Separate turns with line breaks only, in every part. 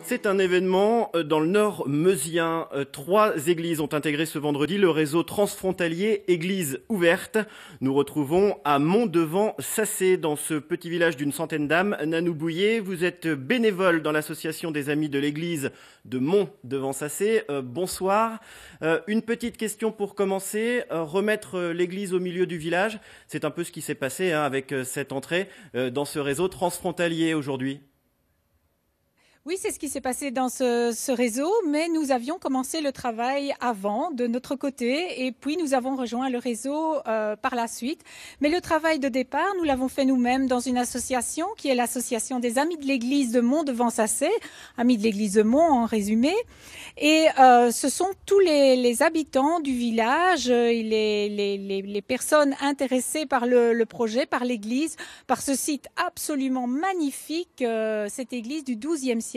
C'est un événement dans le nord meusien. 3 églises ont intégré ce vendredi le réseau transfrontalier Église ouverte. Nous retrouvons à Mont-Devant-Sacé, dans ce petit village d'une centaine d'âmes. Nanou Bouillet, vous êtes bénévole dans l'association des Amis de l'Église de Mont-Devant-Sacé. Bonsoir. Une petite question pour commencer. Remettre l'église au milieu du village, c'est un peu ce qui s'est passé avec cette entrée dans ce réseau transfrontalier aujourd'hui.
Oui, c'est ce qui s'est passé dans ce réseau, mais nous avions commencé le travail avant de notre côté et puis nous avons rejoint le réseau par la suite. Mais le travail de départ, nous l'avons fait nous-mêmes dans une association qui est l'association des Amis de l'Église de Mont-Devant-Sacé, Amis de l'Église de Mont en résumé. Et ce sont tous les habitants du village, les personnes intéressées par le projet, par l'église, par ce site absolument magnifique, cette église du XIIe siècle,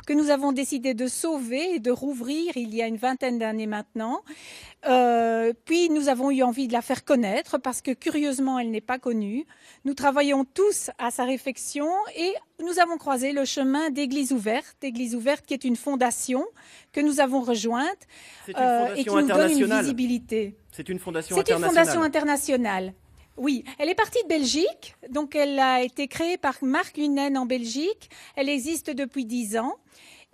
que nous avons décidé de sauver et de rouvrir il y a une vingtaine d'années maintenant. Puis nous avons eu envie de la faire connaître parce que curieusement elle n'est pas connue. Nous travaillons tous à sa réfection et nous avons croisé le chemin d'Église ouverte qui est une fondation que nous avons rejointe et qui nous donne une visibilité.
C'est une fondation
internationale.
C'est une fondation internationale.
Oui, elle est partie de Belgique, donc elle a été créée par Marc Lunen en Belgique. Elle existe depuis 10 ans.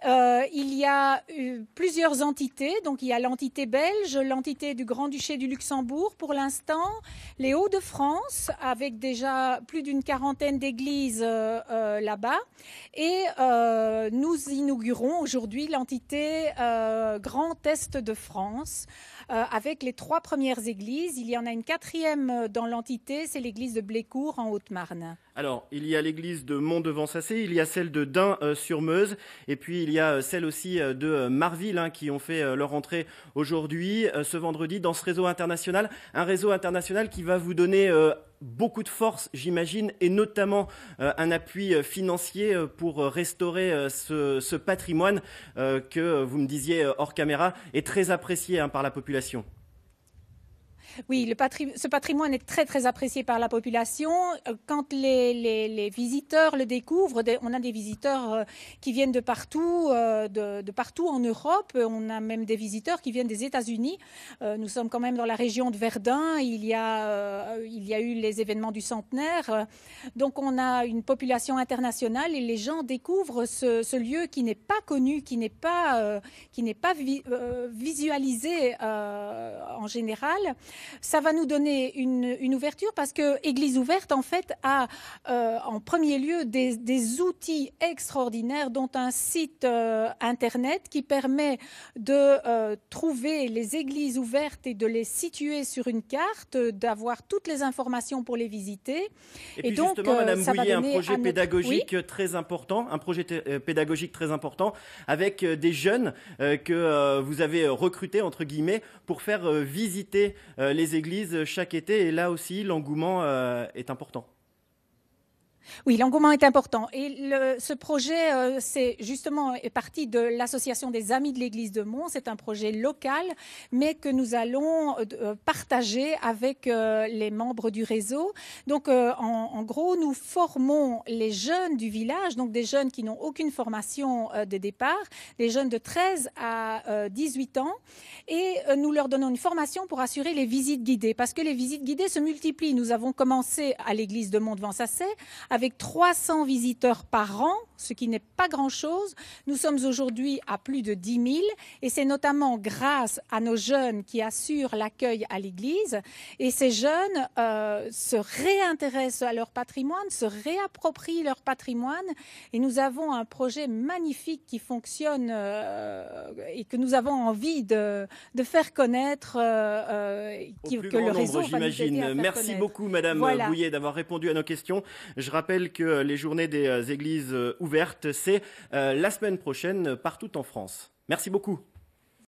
Il y a plusieurs entités, donc il y a l'entité belge, l'entité du Grand-Duché du Luxembourg pour l'instant, les Hauts-de-France avec déjà plus d'une quarantaine d'églises là-bas et nous inaugurons aujourd'hui l'entité Grand Est de France avec les 3 premières églises. Il y en a une 4e dans l'entité, c'est l'église de Blécourt en Haute-Marne.
Alors, il y a l'église de Mont-Devant-Sacé, il y a celle de Dun-sur-Meuse, et puis il y a celle aussi de Marville qui ont fait leur entrée aujourd'hui, ce vendredi, dans ce réseau international. Un réseau international qui va vous donner beaucoup de force, j'imagine, et notamment un appui financier pour restaurer ce patrimoine que, vous me disiez hors caméra, est très apprécié par la population.
Oui, ce patrimoine est très très apprécié par la population. Quand les visiteurs le découvrent, on a des visiteurs qui viennent de partout en Europe. On a même des visiteurs qui viennent des États-Unis. Nous sommes quand même dans la région de Verdun. Il y a eu les événements du centenaire. Donc on a une population internationale et les gens découvrent ce lieu qui n'est pas connu, qui n'est pas visualisé en général. Ça va nous donner une ouverture parce que Église ouverte, en fait, a en premier lieu des outils extraordinaires, dont un site Internet qui permet de trouver les églises ouvertes et de les situer sur une carte, d'avoir toutes les informations pour les visiter.
Et puis donc, justement, Madame Bouillet, un projet pédagogique très important, avec des jeunes que vous avez recrutés, entre guillemets, pour faire visiter les églises chaque été, et là aussi l'engouement est important.
Oui, l'engouement est important. Et ce projet, c'est justement parti de l'association des Amis de l'Église de Mont. C'est un projet local, mais que nous allons partager avec les membres du réseau. Donc, en gros, nous formons les jeunes du village, donc des jeunes qui n'ont aucune formation de départ, des jeunes de 13 à 18 ans, et nous leur donnons une formation pour assurer les visites guidées, parce que les visites guidées se multiplient. Nous avons commencé à l'église de Mont-Devant-Sacé avec 300 visiteurs par an, ce qui n'est pas grand-chose. Nous sommes aujourd'hui à plus de 10 000 et c'est notamment grâce à nos jeunes qui assurent l'accueil à l'église. Et ces jeunes se réintéressent à leur patrimoine, se réapproprient leur patrimoine. Et nous avons un projet magnifique qui fonctionne et que nous avons envie de faire connaître.
Que le réseau va nous aider à faire Merci connaître. Beaucoup, Madame Bouillet, d'avoir répondu à nos questions. Je rappelle que les journées des églises ouvertes, c'est la semaine prochaine partout en France. Merci beaucoup.